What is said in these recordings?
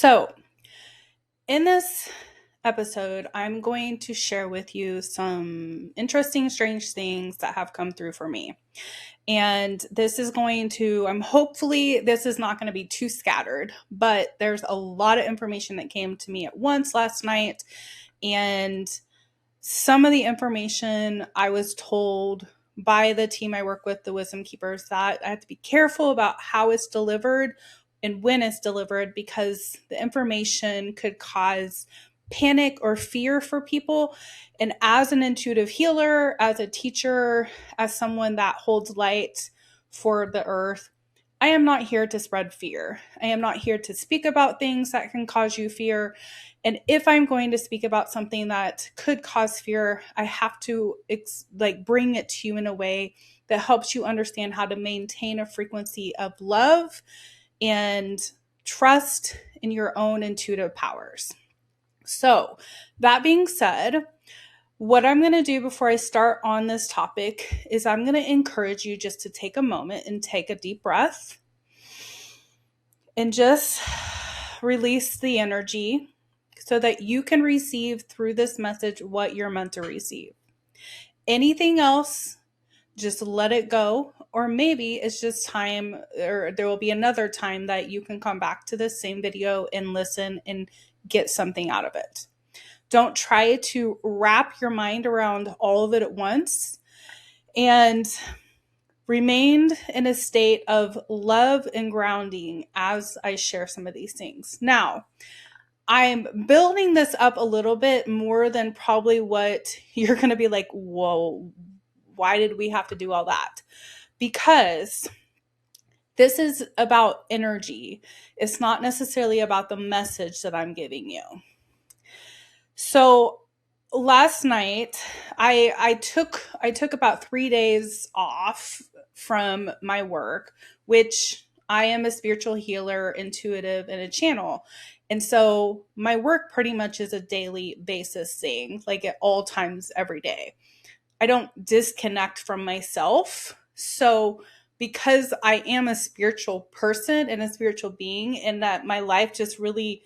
So, in this episode, I'm going to share with you some interesting, strange things that have come through for me. And I'm hopefully, this is not going to be too scattered, but there's a lot of information that came to me at once last night. And some of the information I was told by the team I work with, the Wisdom Keepers, that I have to be careful about how it's delivered and when it's delivered because the information could cause panic or fear for people. And as an intuitive healer, as a teacher, as someone that holds light for the earth, I am not here to spread fear. I am not here to speak about things that can cause you fear. And if I'm going to speak about something that could cause fear, I have to bring it to you in a way that helps you understand how to maintain a frequency of love and trust in your own intuitive powers. So, that being said, what I'm going to do before I start on this topic is I'm going to encourage you just to take a moment and take a deep breath and just release the energy so that you can receive through this message what you're meant to receive. Anything else, just let it go. Or maybe it's just time, or there will be another time that you can come back to this same video and listen and get something out of it. Don't try to wrap your mind around all of it at once, and remain in a state of love and grounding as I share some of these things. Now, I'm building this up a little bit more than probably what you're going to be like, whoa, why did we have to do all that? Because this is about energy. It's not necessarily about the message that I'm giving you. So last night, I took about 3 days off from my work, which I am a spiritual healer, intuitive, and a channel. And so my work pretty much is a daily basis thing, like at all times every day. I don't disconnect from myself. So because I am a spiritual person and a spiritual being, and that my life just really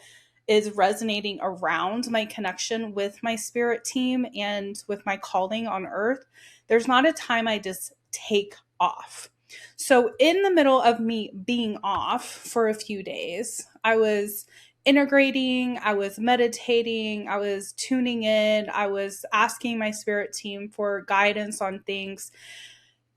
is resonating around my connection with my spirit team and with my calling on earth, there's not a time I just take off. So in the middle of me being off for a few days, I was integrating, I was meditating, I was tuning in, I was asking my spirit team for guidance on things.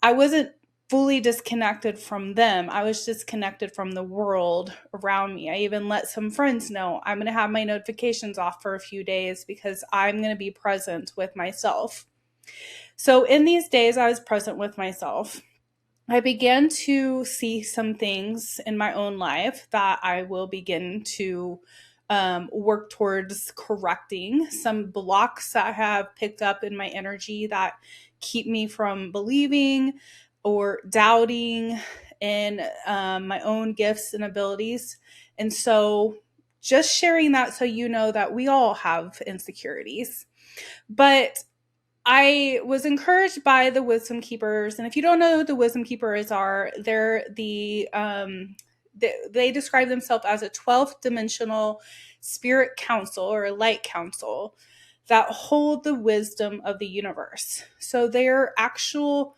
I wasn't fully disconnected from them. I was disconnected from the world around me. I even let some friends know I'm going to have my notifications off for a few days because I'm going to be present with myself. So in these days, I was present with myself. I began to see some things in my own life that I will begin to work towards correcting. Some blocks that I have picked up in my energy that keep me from believing or doubting in my own gifts and abilities. And so just sharing that so you know that we all have insecurities. But I was encouraged by the Wisdom Keepers, and if you don't know who the Wisdom Keepers are, they describe themselves as a 12th dimensional spirit council or a light council that hold the wisdom of the universe. So their actual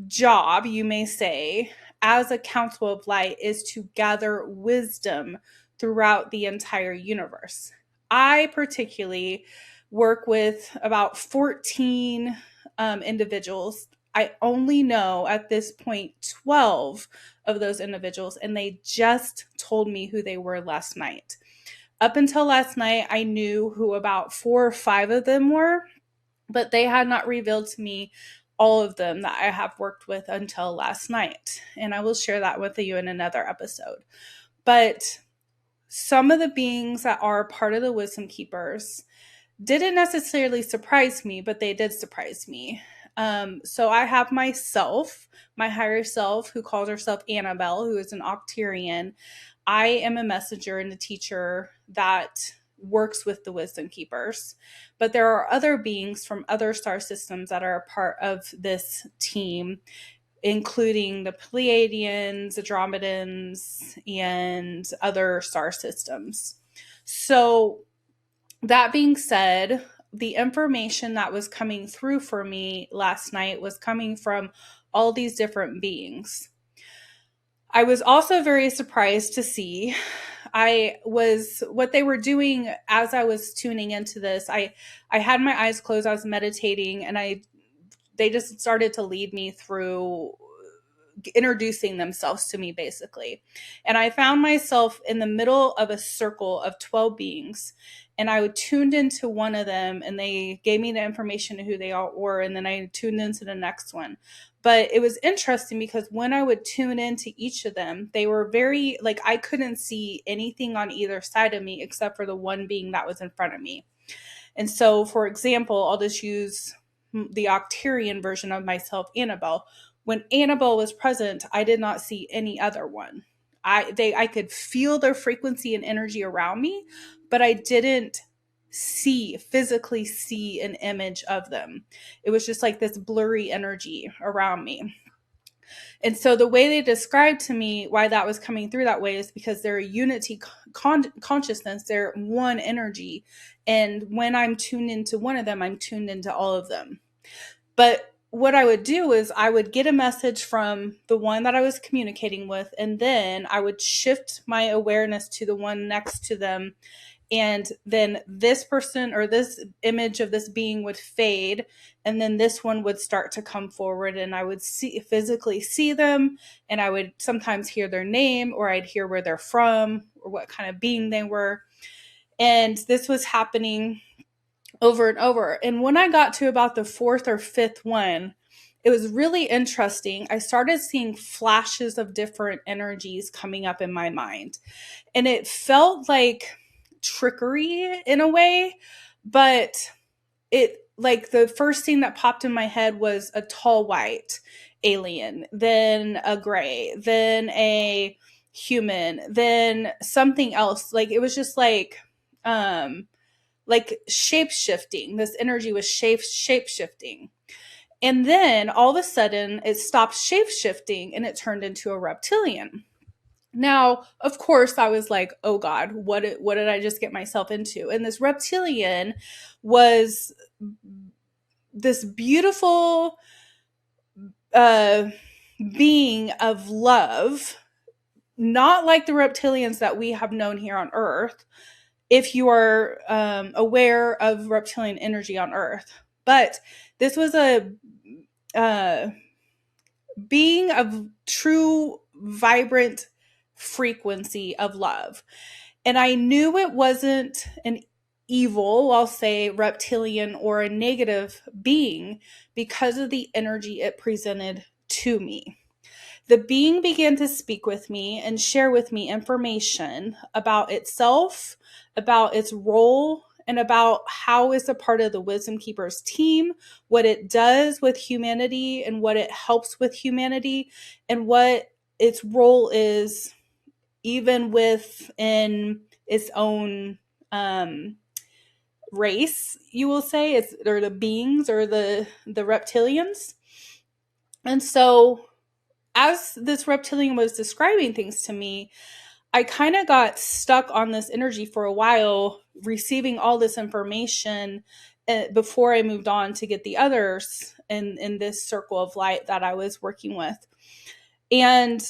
job, you may say, as a council of light is to gather wisdom throughout the entire universe. I particularly work with about 14 individuals. I only know at this point 12 of those individuals, and they just told me who they were last night. Up until last night, I knew who about 4 or 5 of them were, but they had not revealed to me all of them that I have worked with until last night. And I will share that with you in another episode. But some of the beings that are part of the Wisdom Keepers didn't necessarily surprise me, but they did surprise me. So I have myself, my higher self, who calls herself Annabelle, who is an Octarian. I am a messenger and a teacher that works with the Wisdom Keepers. But there are other beings from other star systems that are a part of this team including the Pleiadians, Andromedans, and other star systems. So, that being said, the information that was coming through for me last night was coming from all these different beings. I was also very surprised to see what they were doing as I was tuning into this. I had my eyes closed, I was meditating, and they just started to lead me through introducing themselves to me, basically. And I found myself in the middle of a circle of 12 beings, and I tuned into one of them, and they gave me the information of who they all were, and then I tuned into the next one. But it was interesting because when I would tune into each of them, they were very, like, I couldn't see anything on either side of me except for the one being that was in front of me. And so, for example, I'll just use the Octarian version of myself, Annabelle. When Annabelle was present, I did not see any other one. I could feel their frequency and energy around me, but I didn't physically see an image of them. It was just like this blurry energy around me. And so the way they described to me why that was coming through that way is because they're a unity consciousness. They're one energy. And when I'm tuned into one of them, I'm tuned into all of them. But what I would do is I would get a message from the one that I was communicating with, and then I would shift my awareness to the one next to them. And then this person or this image of this being would fade, and then this one would start to come forward, and I would physically see them, and I would sometimes hear their name, or I'd hear where they're from or what kind of being they were. And this was happening over and over. And when I got to about the fourth or fifth one, it was really interesting. I started seeing flashes of different energies coming up in my mind. And it felt like trickery in a way, but like the first thing that popped in my head was a tall white alien, then a gray, then a human, then something else. Like it was just like shape shifting. This energy was shape shifting. And then all of a sudden it stopped shape shifting and it turned into a reptilian. Now, of course, I was like, oh God, what did I just get myself into? And this reptilian was this beautiful being of love, not like the reptilians that we have known here on Earth, if you are aware of reptilian energy on Earth. But this was a being of true, vibrant frequency of love. And I knew it wasn't an evil, I'll say reptilian, or a negative being because of the energy it presented to me. The being began to speak with me and share with me information about itself, about its role, and about how it's a part of the Wisdom Keepers team, what it does with humanity and what it helps with humanity, and what its role is even within its own race, you will say, or the beings or the reptilians. And so as this reptilian was describing things to me, I kind of got stuck on this energy for a while, receiving all this information before I moved on to get the others in this circle of light that I was working with. And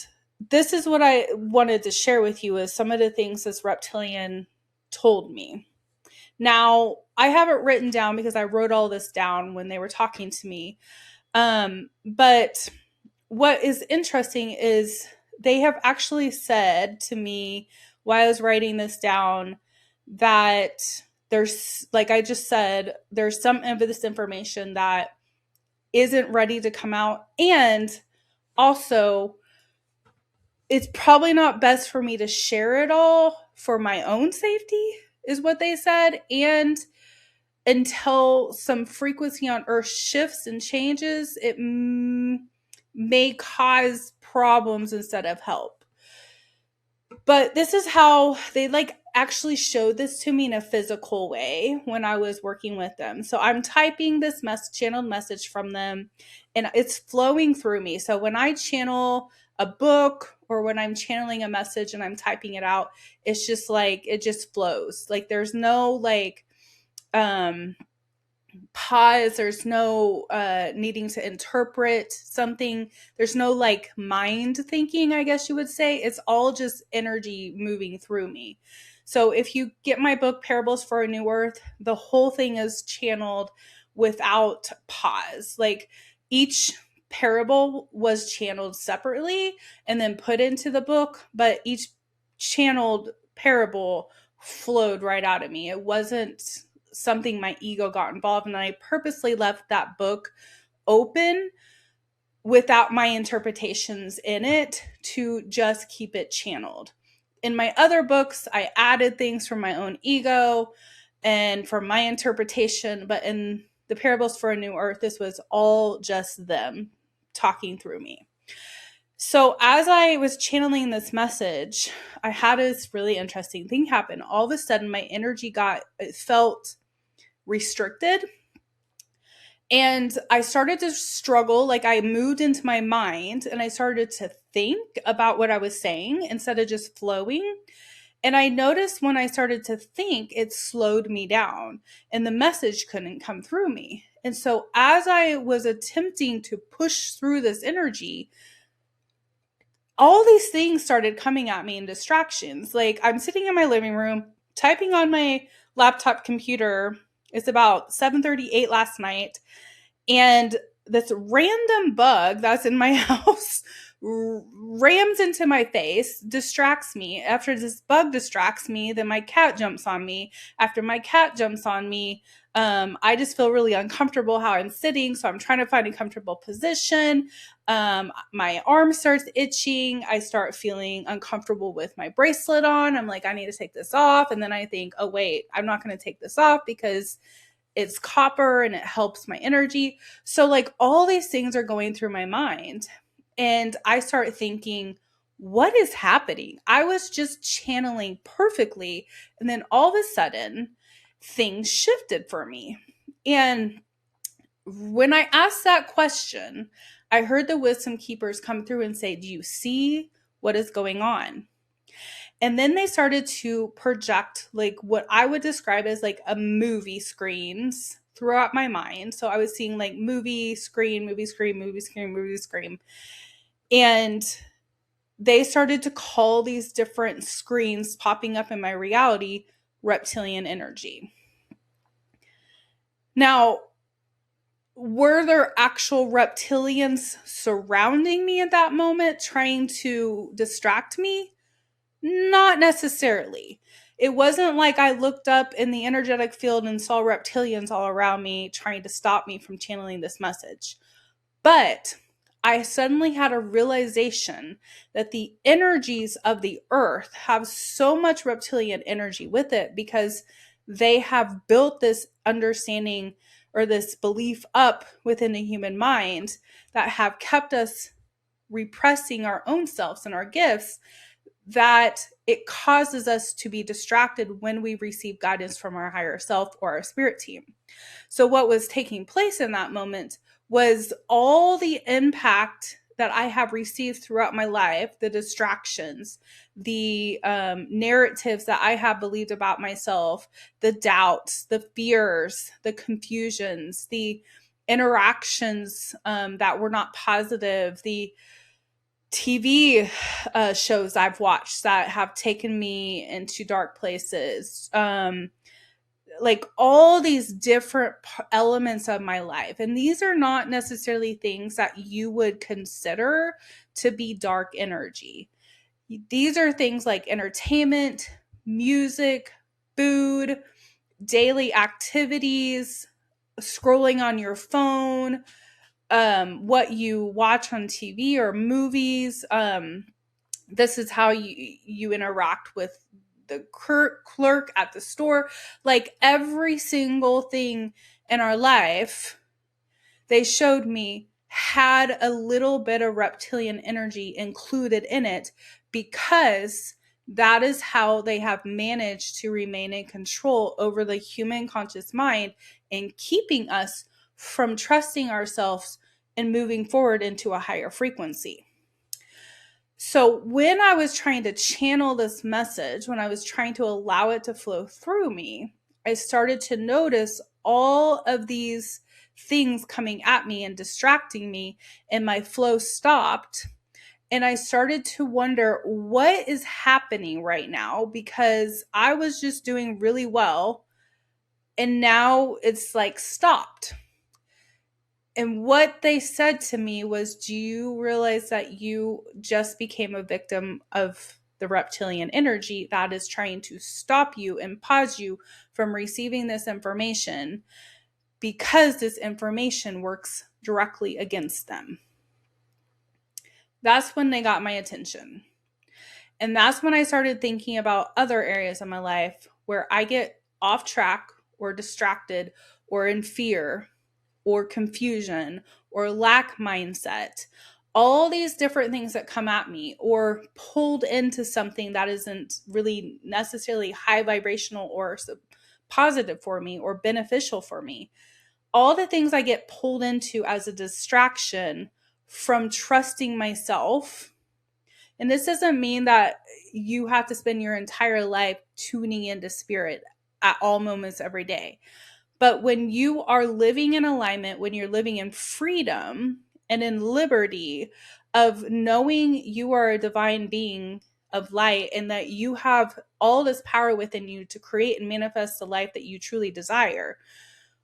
this is what I wanted to share with you, is some of the things this reptilian told me. Now, I have it written down because I wrote all this down when they were talking to me. But what is interesting is they have actually said to me while I was writing this down that there's, like I just said, there's some of this information that isn't ready to come out. And also, it's probably not best for me to share it all for my own safety, is what they said. And until some frequency on Earth shifts and changes, it may cause problems instead of help. But this is how they like actually showed this to me in a physical way when I was working with them. So I'm typing this channeled message from them and it's flowing through me. So when I channel a book or when I'm channeling a message and I'm typing it out, it's just like it just flows. Like there's no like um pause, there's no needing to interpret something, there's no like mind thinking, I guess you would say. It's all just energy moving through me. So if you get my book Parables for a New Earth, the whole thing is channeled without pause. Like each parable was channeled separately and then put into the book, but each channeled parable flowed right out of me. It wasn't something my ego got involved in. And I purposely left that book open without my interpretations in it to just keep it channeled. In my other books, I added things from my own ego and from my interpretation, but in the Parables for a New Earth, this was all just them talking through me. So as I was channeling this message, I had this really interesting thing happen. All of a sudden, my energy it felt restricted. And I started to struggle. Like I moved into my mind and I started to think about what I was saying instead of just flowing. And I noticed when I started to think, it slowed me down and the message couldn't come through me. And so as I was attempting to push through this energy, all these things started coming at me in distractions. Like I'm sitting in my living room, typing on my laptop computer. It's about 7:38 last night. And this random bug that's in my house rams into my face, distracts me. After this bug distracts me, then my cat jumps on me. After my cat jumps on me, I just feel really uncomfortable how I'm sitting. So I'm trying to find a comfortable position. My arm starts itching. I start feeling uncomfortable with my bracelet on. I'm like, I need to take this off. And then I think, oh, wait, I'm not going to take this off because it's copper and it helps my energy. So like all these things are going through my mind. And I start thinking, what is happening? I was just channeling perfectly. And then all of a sudden, things shifted for me. And when I asked that question, I heard the wisdom keepers come through and say, do you see what is going on? And then they started to project like what I would describe as like a movie screens throughout my mind. So I was seeing like movie screen, movie screen, movie screen, movie screen. And they started to call these different screens popping up in my reality reptilian energy. Now, were there actual reptilians surrounding me at that moment trying to distract me? Not necessarily. It wasn't like I looked up in the energetic field and saw reptilians all around me trying to stop me from channeling this message. But I suddenly had a realization that the energies of the earth have so much reptilian energy with it because they have built this understanding or this belief up within the human mind that have kept us repressing our own selves and our gifts, that it causes us to be distracted when we receive guidance from our higher self or our spirit team. So what was taking place in that moment was all the impact that I have received throughout my life, the distractions, the narratives that I have believed about myself, the doubts, the fears, the confusions, the interactions that were not positive, the TV shows I've watched that have taken me into dark places, like all these different elements of my life. And these are not necessarily things that you would consider to be dark energy. These are things like entertainment, music, food, daily activities, scrolling on your phone, what you watch on TV or movies. This is how you interact with the clerk at the store. Like every single thing in our life, they showed me had a little bit of reptilian energy included in it because That is how they have managed to remain in control over the human conscious mind and keeping us from trusting ourselves and moving forward into a higher frequency. So when I was trying to channel this message, when I was trying to allow it to flow through me, I started to notice all of these things coming at me and distracting me, and my flow stopped. And I started to wonder what is happening right now, because I was just doing really well and now it's like stopped. And what they said to me was, do you realize that you just became a victim of the reptilian energy that is trying to stop you and pause you from receiving this information, because this information works directly against them? That's when they got my attention. And that's when I started thinking about other areas of my life where I get off track or distracted or in fear or confusion or lack mindset. All these different things that come at me, or pulled into something that isn't really necessarily high vibrational or positive for me or beneficial for me. All the things I get pulled into as a distraction from trusting myself. And this doesn't mean that you have to spend your entire life tuning into spirit at all moments every day. But when you are living in alignment, when you're living in freedom and in liberty of knowing you are a divine being of light and that you have all this power within you to create and manifest the life that you truly desire,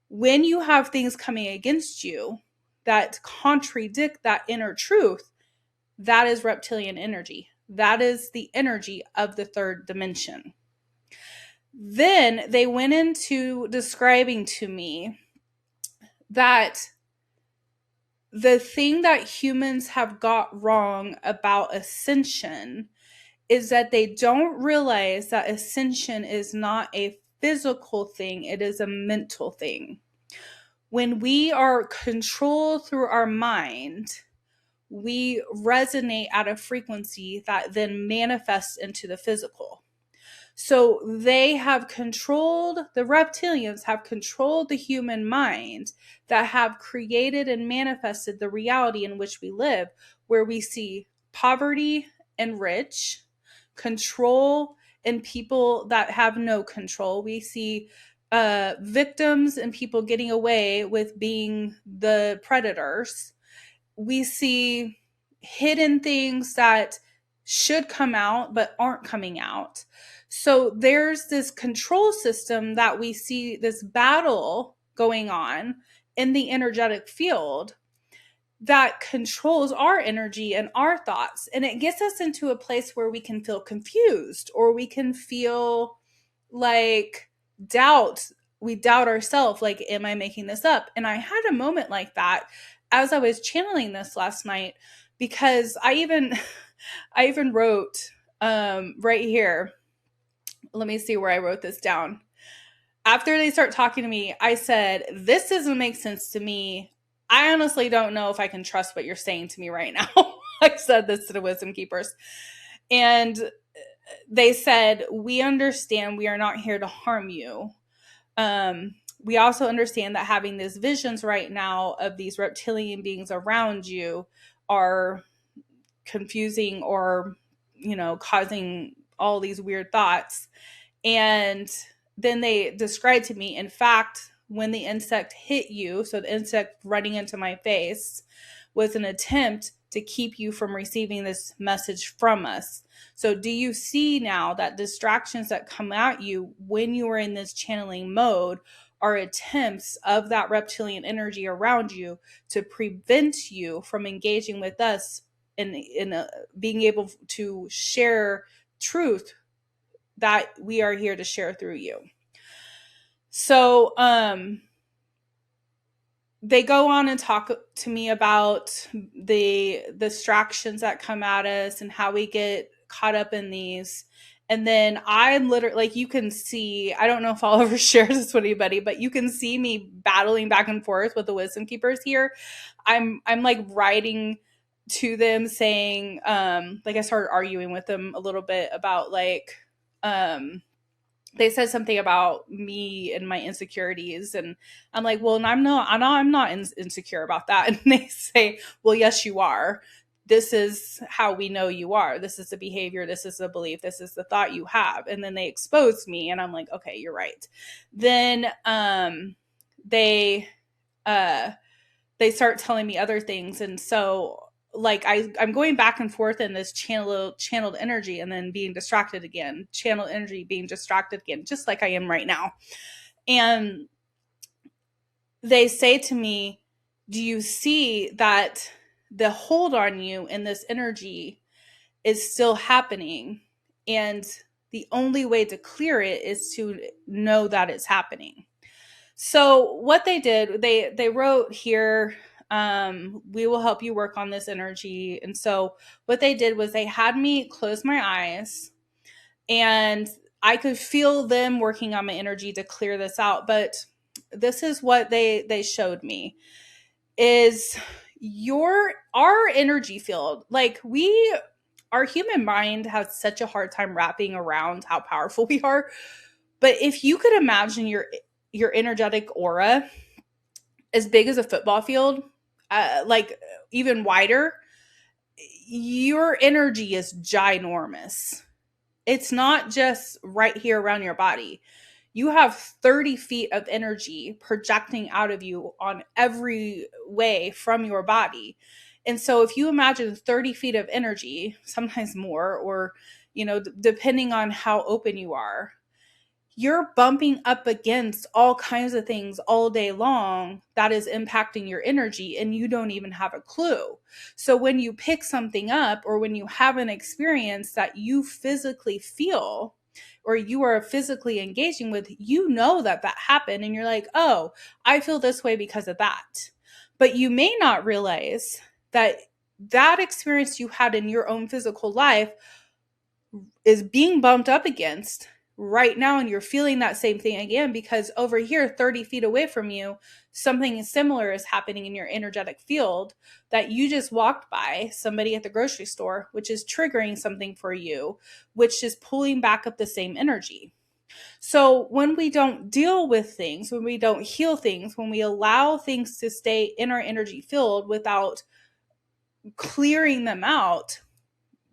when you have things coming against you that contradict that inner truth, that is reptilian energy. That is the energy of the third dimension. Then they went into describing to me that the thing that humans have got wrong about ascension is that they don't realize that ascension is not a physical thing, it is a mental thing. When we are controlled through our mind, we resonate at a frequency that then manifests into the physical. So they have controlled, the reptilians have controlled the human mind that have created and manifested the reality in which we live, where we see poverty and rich, control and people that have no control. We see victims and people getting away with being the predators. We see hidden things that should come out but aren't coming out. So there's this control system that we see, this battle going on in the energetic field that controls our energy and our thoughts. And it gets us into a place where we can feel confused, or we can feel like doubt. We doubt ourselves, like, am I making this up? And I had a moment like that as I was channeling this last night, because I even wrote right here. Let me see where I wrote this down. After they start talking to me, I said, this doesn't make sense to me. I honestly don't know if I can trust what you're saying to me right now. I said this to the wisdom keepers. And they said, we understand we are not here to harm you. We also understand that having these visions right now of these reptilian beings around you are confusing or, causing all these weird thoughts. And then they described to me, in fact, when the insect hit you, so the insect running into my face, was an attempt to keep you from receiving this message from us. So do you see now that distractions that come at you when you are in this channeling mode are attempts of that reptilian energy around you to prevent you from engaging with us in being able to share truth that we are here to share through you. So they go on and talk to me about the distractions that come at us and how we get caught up in these. And then I'm literally, like, you can see, I don't know if I'll ever share this with anybody, but you can see me battling back and forth with the wisdom keepers here. I'm like writing to them saying, like I started arguing with them a little bit about like, they said something about me and my insecurities, and I'm like, well, I'm not insecure about that. And they say, well, yes, you are. This is how we know you are. This is the behavior. This is the belief. This is the thought you have. And then they expose me, and I'm like, okay, you're right. Then they uh, they start telling me other things, and so like I'm going back and forth in this channeled energy, and then being distracted again, channeled energy, being distracted again, just like I am right now. And they say to me, do you see that the hold on you in this energy is still happening, and the only way to clear it is to know that it's happening? So what they did, they wrote here, we will help you work on this energy. And so what they did was they had me close my eyes, and I could feel them working on my energy to clear this out. But this is what they showed me is our energy field. Like our human mind has such a hard time wrapping around how powerful we are. But if you could imagine your energetic aura as big as a football field, like even wider, your energy is ginormous. It's not just right here around your body. You have 30 feet of energy projecting out of you on every way from your body. And so if you imagine 30 feet of energy, sometimes more, or, depending on how open you are, you're bumping up against all kinds of things all day long that is impacting your energy, and you don't even have a clue. So when you pick something up, or when you have an experience that you physically feel, or you are physically engaging with, that happened, and you're like, oh, I feel this way because of that. But you may not realize that experience you had in your own physical life is being bumped up against right now, and you're feeling that same thing again, because over here 30 feet away from you, something similar is happening in your energetic field that you just walked by somebody at the grocery store, which is triggering something for you, which is pulling back up the same energy. So when we don't deal with things, when we don't heal things, when we allow things to stay in our energy field without clearing them out,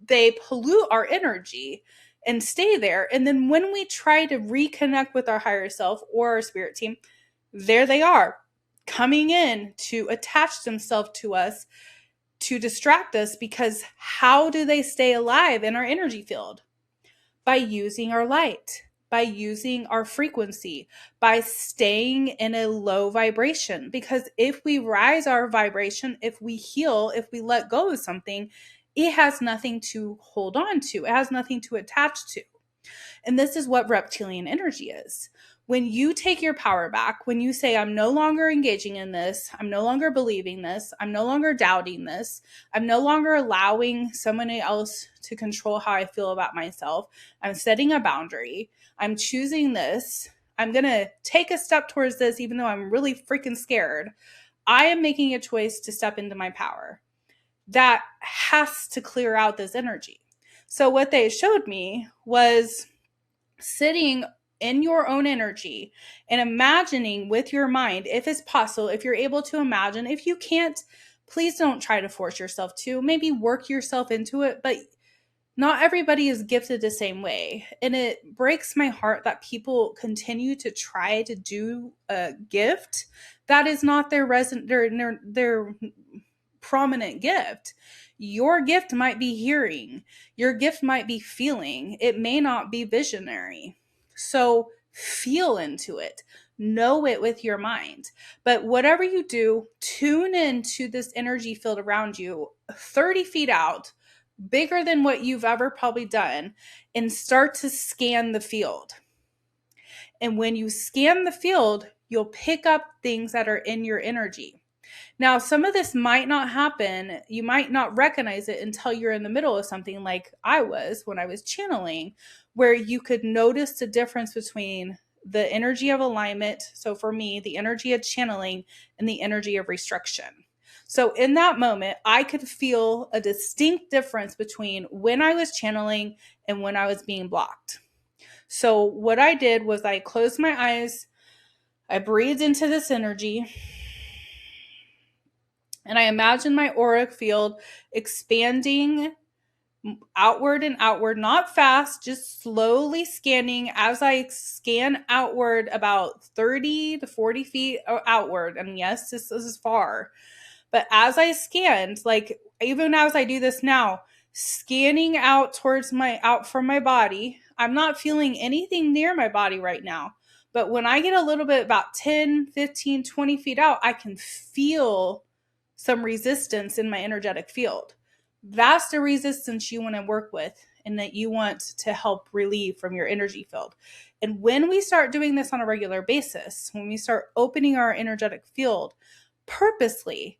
they pollute our energy and stay there. And then when we try to reconnect with our higher self or our spirit team, there they are, coming in to attach themselves to us, to distract us. Because how do they stay alive in our energy field? By using our light, by using our frequency, by staying in a low vibration. Because if we rise our vibration, if we heal, if we let go of something, it has nothing to hold on to. It has nothing to attach to. And this is what reptilian energy is. When you take your power back, when you say, I'm no longer engaging in this, I'm no longer believing this, I'm no longer doubting this, I'm no longer allowing someone else to control how I feel about myself, I'm setting a boundary, I'm choosing this, I'm going to take a step towards this, even though I'm really freaking scared. I am making a choice to step into my power. That has to clear out this energy. So what they showed me was sitting in your own energy and imagining with your mind, if it's possible, if you're able to imagine. If you can't, please don't try to force yourself to. Maybe work yourself into it, but not everybody is gifted the same way. And it breaks my heart that people continue to try to do a gift that is not their prominent gift. Your gift might be hearing. Your gift might be feeling. It may not be visionary. So feel into it. Know it with your mind. But whatever you do, tune into this energy field around you, 30 feet out, bigger than what you've ever probably done, and start to scan the field. And when you scan the field, you'll pick up things that are in your energy. Now, some of this might not happen. You might not recognize it until you're in the middle of something, like I was when I was channeling, where you could notice the difference between the energy of alignment. So for me, the energy of channeling and the energy of restriction. So in that moment, I could feel a distinct difference between when I was channeling and when I was being blocked. So what I did was I closed my eyes, I breathed into this energy, and I imagined my auric field expanding outward and outward, not fast, just slowly scanning. As I scan outward about 30 to 40 feet outward, and yes, this is far, but as I scanned, like even as I do this now, scanning out towards out from my body, I'm not feeling anything near my body right now. But when I get a little bit about 10, 15, 20 feet out, I can feel some resistance in my energetic field. That's the resistance you want to work with and that you want to help relieve from your energy field. And when we start doing this on a regular basis, when we start opening our energetic field purposely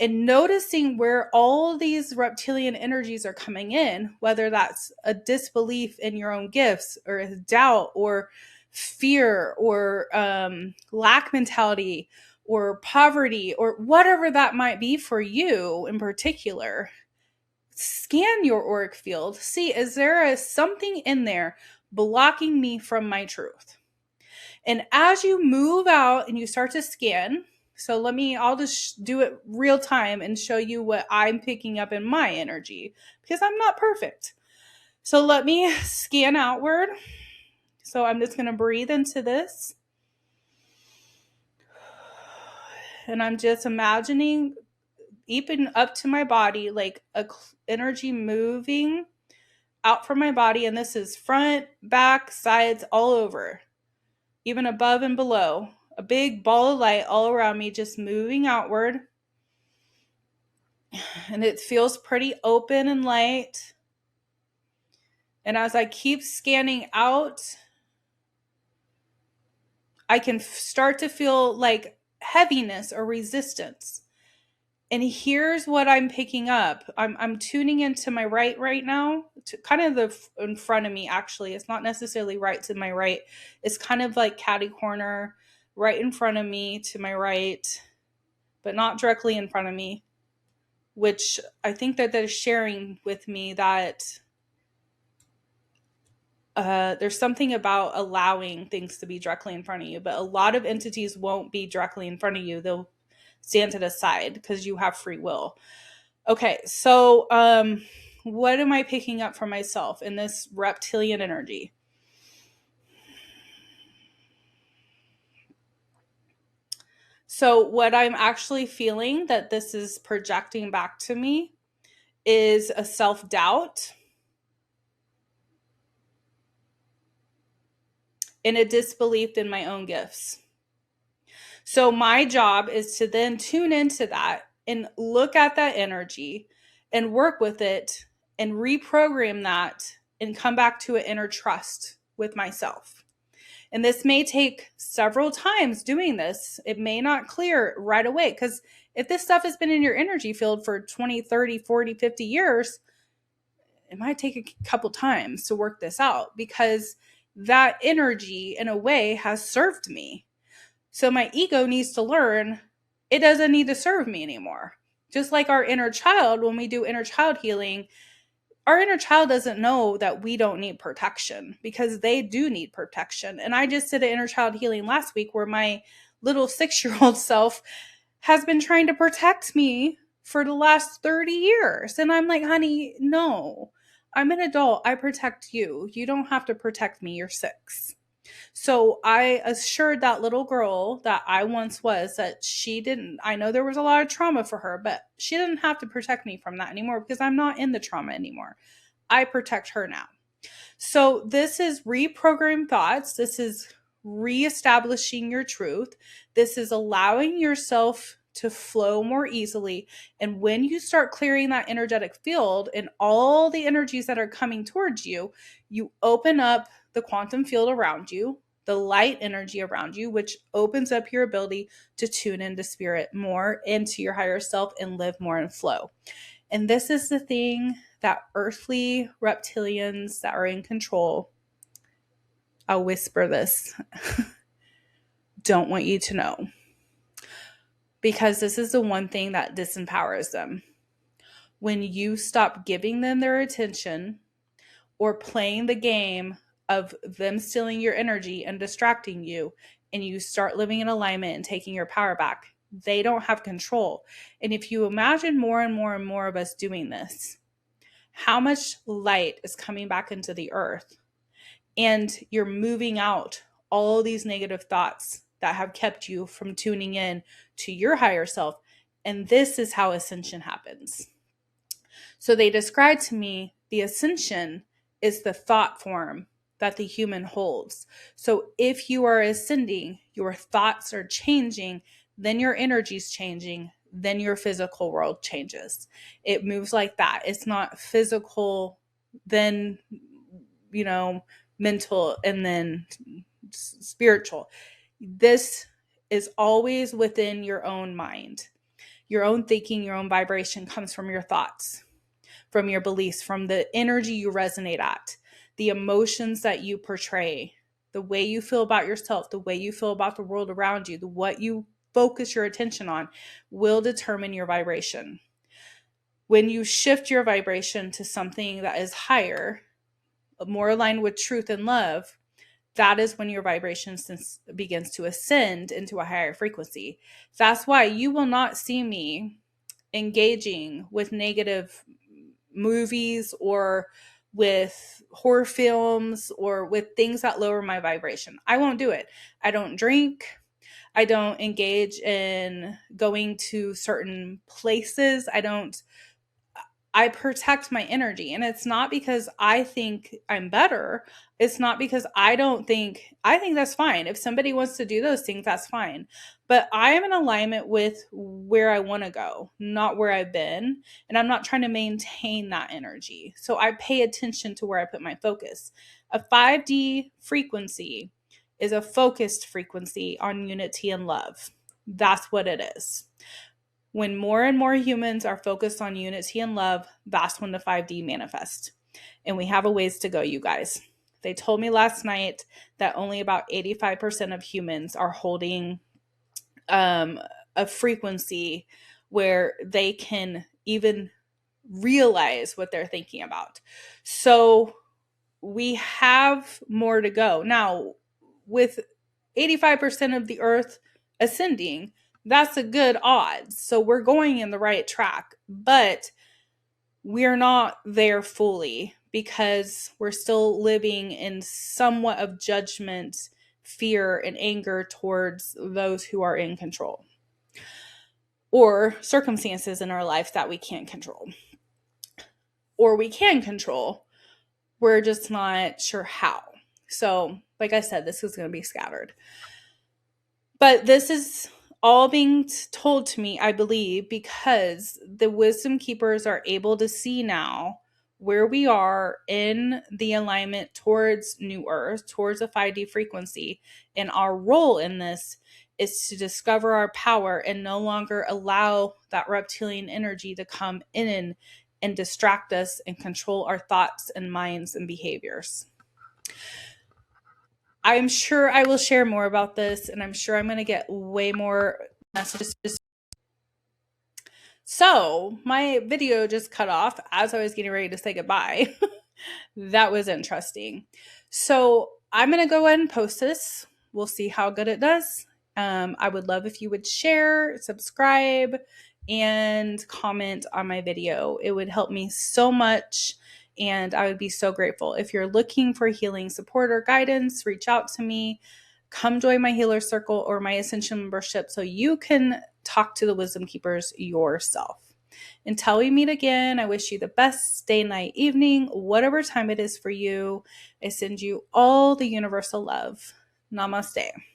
and noticing where all these reptilian energies are coming in, whether that's a disbelief in your own gifts or a doubt or fear or lack mentality or poverty or whatever that might be for you in particular, scan your auric field. See, is there something in there blocking me from my truth? And as you move out and you start to scan, so I'll just do it real time and show you what I'm picking up in my energy because I'm not perfect. So let me scan outward. So I'm just going to breathe into this. And I'm just imagining even up to my body, like a energy moving out from my body. And this is front, back, sides, all over, even above and below. A big ball of light all around me, just moving outward. And it feels pretty open and light. And as I keep scanning out, I can start to feel like heaviness or resistance. And here's what I'm picking up. I'm tuning into my right now, to kind of in front of me, actually. It's not necessarily right to my right. It's kind of like catty corner right in front of me to my right, but not directly in front of me, which I think that they're sharing with me that there's something about allowing things to be directly in front of you, but a lot of entities won't be directly in front of you. They'll stand to the side because you have free will. Okay, so what am I picking up for myself in this reptilian energy? So what I'm actually feeling that this is projecting back to me is a self-doubt and a disbelief in my own gifts. So my job is to then tune into that and look at that energy and work with it and reprogram that and come back to an inner trust with myself. And this may take several times doing this. It may not clear right away because if this stuff has been in your energy field for 20, 30, 40, 50 years, it might take a couple times to work this out because that energy in a way has served me. So my ego needs to learn it doesn't need to serve me anymore. Just like our inner child, when we do inner child healing, our inner child doesn't know that we don't need protection because they do need protection. And I just did an inner child healing last week where my little 6-year-old self has been trying to protect me for the last 30 years. And I'm like, honey, no, I'm an adult. I protect you. You don't have to protect me. You're 6. So I assured that little girl that I once was that I know there was a lot of trauma for her, but she didn't have to protect me from that anymore because I'm not in the trauma anymore. I protect her now. So this is reprogramming thoughts. This is reestablishing your truth. This is allowing yourself to flow more easily. And when you start clearing that energetic field and all the energies that are coming towards you, you open up the quantum field around you, the light energy around you, which opens up your ability to tune into spirit more, into your higher self, and live more in flow. And this is the thing that earthly reptilians that are in control, I'll whisper this, don't want you to know. because this is the one thing that disempowers them. When you stop giving them their attention or playing the game of them stealing your energy and distracting you, and you start living in alignment and taking your power back, they don't have control. And if you imagine more and more and more of us doing this, how much light is coming back into the earth, and you're moving out all these negative thoughts that have kept you from tuning in to your higher self. And this is how ascension happens. So they described to me the ascension is the thought form that the human holds. So if you are ascending, your thoughts are changing, then your energy's changing, then your physical world changes. It moves like that. It's not physical, then, mental, and then spiritual. This is always within your own mind. Your own thinking, your own vibration comes from your thoughts, from your beliefs, from the energy you resonate at, the emotions that you portray, the way you feel about yourself, the way you feel about the world around you, what you focus your attention on will determine your vibration. When you shift your vibration to something that is higher, more aligned with truth and love, that is when your vibration begins to ascend into a higher frequency. That's why you will not see me engaging with negative movies or with horror films or with things that lower my vibration. I won't do it. I don't drink. I don't engage in going to certain places. I protect my energy. And it's not because I think I'm better. It's not because I think that's fine. If somebody wants to do those things, that's fine. But I am in alignment with where I want to go, not where I've been. And I'm not trying to maintain that energy. So I pay attention to where I put my focus. A 5D frequency is a focused frequency on unity and love. That's what it is. When more and more humans are focused on unity and love, that's when the 5D manifests. And we have a ways to go, you guys. They told me last night that only about 85% of humans are holding a frequency where they can even realize what they're thinking about. So we have more to go. Now, with 85% of the earth ascending, that's a good odds. So we're going in the right track, but we're not there fully because we're still living in somewhat of judgment, fear, and anger towards those who are in control or circumstances in our life that we can't control or we can control. We're just not sure how. So, like I said, this is going to be scattered. But this is all being told to me, I believe, because the wisdom keepers are able to see now where we are in the alignment towards New Earth, towards a 5D frequency. And our role in this is to discover our power and no longer allow that reptilian energy to come in and distract us and control our thoughts and minds and behaviors. I'm sure I will share more about this, and I'm sure I'm going to get way more messages. So my video just cut off as I was getting ready to say goodbye. That was interesting. So I'm going to go ahead and post this. We'll see how good it does. I would love if you would share, subscribe, and comment on my video. It would help me so much. And I would be so grateful. If you're looking for healing support or guidance, reach out to me. Come join my healer circle or my Ascension membership so you can talk to the wisdom keepers yourself. Until we meet again, I wish you the best day, night, evening, whatever time it is for you. I send you all the universal love. Namaste.